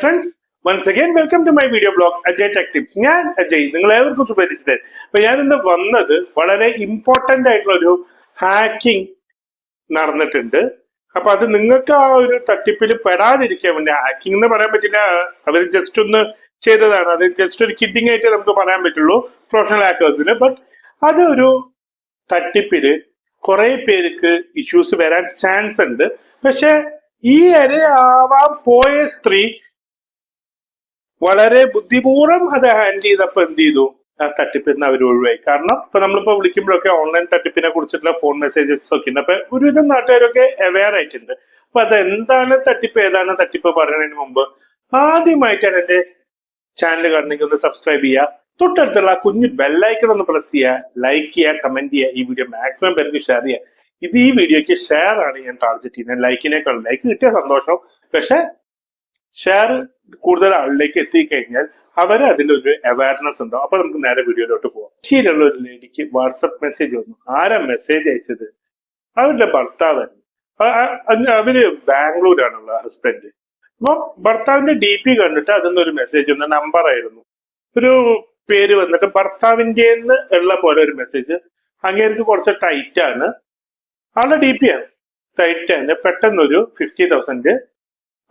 friends, once again welcome to my video blog Ajay Tech Tips. ഞാൻ അജയ്, നിങ്ങളേവർക്കും സുപരിചിതൻ. അപ്പൊ ഞാൻ ഇന്ന് വന്നത് വളരെ ഇമ്പോർട്ടന്റ് ആയിട്ടുള്ള ഒരു ഹാക്കിംഗ് നടന്നിട്ടുണ്ട്. അപ്പൊ അത് നിങ്ങൾക്ക് ആ ഒരു തട്ടിപ്പിൽ പെടാതിരിക്കാൻ വേണ്ടി, ഹാക്കിംഗ് എന്ന് പറയാൻ പറ്റില്ല, അവർ ജസ്റ്റ് ഒന്ന് ചെയ്തതാണ്, അത് ജസ്റ്റ് ഒരു കിഡിങ് ആയിട്ട് നമുക്ക് പറയാൻ പറ്റുള്ളൂ പ്രൊഫഷണൽ ഹാക്കേഴ്സിന്. ബട്ട് അത് ഒരു തട്ടിപ്പില് കുറെ പേർക്ക് ഇഷ്യൂസ് വരാൻ ചാൻസ് ഉണ്ട്. പക്ഷെ ഈ ഇരയാവാൻ പോയ സ്ത്രീ വളരെ ബുദ്ധിപൂർവ്വം അത് ഹാൻഡിൽ ചെയ്തപ്പോ എന്ത് ചെയ്തു, ആ തട്ടിപ്പിൽ നിന്ന് അവർ ഒഴിവായി. കാരണം ഇപ്പൊ നമ്മളിപ്പോ വിളിക്കുമ്പോഴൊക്കെ ഓൺലൈൻ തട്ടിപ്പിനെ കുറിച്ചിട്ടുള്ള ഫോൺ മെസ്സേജസ് ഒക്കെ ഉണ്ട്. അപ്പൊ ഒരുവിധം നാട്ടുകാരൊക്കെ അവെയർ ആയിട്ടുണ്ട്. അപ്പൊ അത് എന്താണ് തട്ടിപ്പ്, ഏതാണ് തട്ടിപ്പ് പറയുന്നതിന് മുമ്പ് ആദ്യമായിട്ടാണ് എന്റെ ചാനൽ കാണണമെങ്കിൽ ഒന്ന് സബ്സ്ക്രൈബ് ചെയ്യുക, തൊട്ടടുത്തുള്ള കുഞ്ഞു ബെല്ലൈക്കൺ ഒന്ന് പ്രസ് ചെയ്യുക, ലൈക്ക് ചെയ്യുക, കമന്റ് ചെയ്യുക, ഈ വീഡിയോ മാക്സിമം പേർക്ക് ഷെയർ ചെയ്യുക. ഇത് ഈ വീഡിയോക്ക് ഷെയർ ആണ് ഞാൻ ടാർഗറ്റ് ചെയ്യുന്നത്. ലൈക്കിനേക്കാൾ ലൈക്ക് കിട്ടിയ സന്തോഷം, പക്ഷെ ഷെയർ കൂടുതൽ ആളിലേക്ക് എത്തിക്കഴിഞ്ഞാൽ അവര് അതിലൊരു അവയർനെസ് ഉണ്ടാവും. അപ്പൊ നമുക്ക് നേരെ വീഡിയോയിലോട്ട് പോവാം. ശരിയുള്ള ഒരു ലേഡിക്ക് വാട്സപ്പ് മെസ്സേജ് വന്നു. ആരാ മെസ്സേജ് അയച്ചത്? അവരുടെ ഭർത്താവ്. അവര് ബാംഗ്ലൂരാണുള്ള ഹസ്ബൻഡ്. അപ്പൊ ഭർത്താവിന്റെ DP കണ്ടിട്ട് അതിന്നൊരു മെസ്സേജ് വന്ന നമ്പർ ആയിരുന്നു. ഒരു പേര് വന്നിട്ട് ഭർത്താവിന്റെ ഉള്ള പോലെ ഒരു മെസ്സേജ്. അങ്ങേർക്ക് കുറച്ച് ടൈറ്റ് ആണ്, ആളുടെ DP ആണ്, ടൈറ്റ് ആണ്. പെട്ടെന്നൊരു 50,000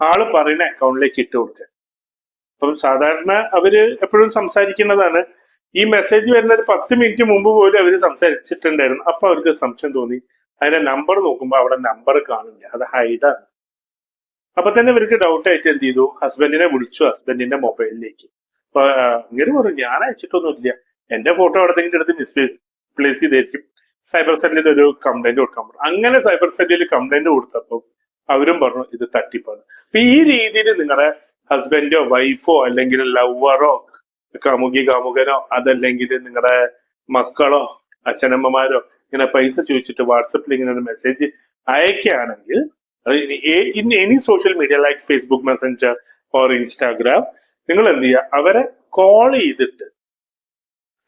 ആള് പറയുന്ന അക്കൗണ്ടിലേക്ക് ഇട്ട് കൊടുക്കുക. അപ്പം സാധാരണ അവര് എപ്പോഴും സംസാരിക്കുന്നതാണ്. ഈ മെസ്സേജ് വരുന്ന ഒരു 10 മിനിറ്റ് മുമ്പ് പോലും അവര് സംസാരിച്ചിട്ടുണ്ടായിരുന്നു. അപ്പൊ അവർക്ക് സംശയം തോന്നി. അതിന്റെ നമ്പർ നോക്കുമ്പോ അവിടെ നമ്പർ കാണില്ല, അത് ഹൈഡാണ്. അപ്പൊ തന്നെ ഇവർക്ക് ഡൗട്ട് ആയിട്ട് എന്ത് ചെയ്തു, ഹസ്ബൻഡിനെ വിളിച്ചു, ഹസ്ബൻഡിന്റെ മൊബൈലിലേക്ക്. അപ്പൊ ഇങ്ങനെ പറഞ്ഞു, ഞാൻ അയച്ചിട്ടൊന്നുമില്ല, എന്റെ ഫോട്ടോ എവിടെയെങ്കിലും എടുത്ത് മിസ്പ്ലേസ് ചെയ്തായിരിക്കും, സൈബർ സെല്ലിൽ ഒരു കംപ്ലൈന്റ് കൊടുക്കാൻ പറഞ്ഞു. അങ്ങനെ സൈബർ സെല്ലിൽ കംപ്ലൈന്റ് കൊടുത്തപ്പോ അവരും പറഞ്ഞു ഇത് തട്ടിപ്പാണ്. അപ്പൊ ഈ രീതിയിൽ നിങ്ങളുടെ ഹസ്ബൻഡോ വൈഫോ അല്ലെങ്കിൽ ലവറോ കാമുകനോ അതല്ലെങ്കിൽ നിങ്ങളുടെ മക്കളോ അച്ഛനമ്മമാരോ ഇങ്ങനെ പൈസ ചോദിച്ചിട്ട് വാട്സപ്പിൽ ഇങ്ങനെ ഒരു മെസ്സേജ് അയക്കുകയാണെങ്കിൽ, in any social media like Facebook messenger or Instagram, നിങ്ങൾ എന്ത് ചെയ്യുക, അവരെ കോൾ ചെയ്തിട്ട്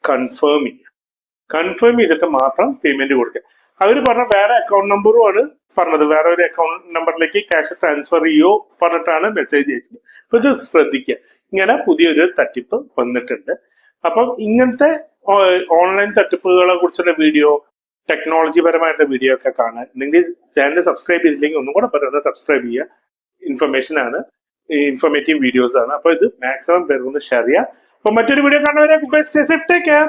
കൺഫേം ചെയ്തിട്ട് മാത്രം പേയ്മെന്റ് കൊടുക്കുക. അവർ പറഞ്ഞ വേറെ അക്കൗണ്ട് നമ്പറും ആണ് പറഞ്ഞത്, വേറെ ഒരു അക്കൗണ്ട് നമ്പറിലേക്ക് ക്യാഷ് ട്രാൻസ്ഫർ ചെയ്യോ പറഞ്ഞിട്ടാണ് മെസ്സേജ് അയച്ചത്. അപ്പൊ ഇത് ശ്രദ്ധിക്കുക, ഇങ്ങനെ പുതിയൊരു തട്ടിപ്പ് വന്നിട്ടുണ്ട്. അപ്പം ഇങ്ങനത്തെ ഓൺലൈൻ തട്ടിപ്പുകളെ കുറിച്ചുള്ള വീഡിയോ, ടെക്നോളജി പരമായിട്ടുള്ള വീഡിയോ ഒക്കെ കാണാൻ നിങ്ങൾ ചാനൽ സബ്സ്ക്രൈബ് ചെയ്തില്ലെങ്കിൽ ഒന്നും കൂടെ പറയുന്നത് സബ്സ്ക്രൈബ് ചെയ്യുക. ഇൻഫർമേഷൻ ആണ്, ഇൻഫോർമേറ്റീവ് വീഡിയോസ് ആണ്. അപ്പൊ ഇത് മാക്സിമം പേർക്കൊന്ന് ഷെയർ ചെയ്യുക. അപ്പൊ മറ്റൊരു വീഡിയോ കാണുന്നവരെ ബെസ്റ്റ് സേഫ് ടേക്ക് കെയർ.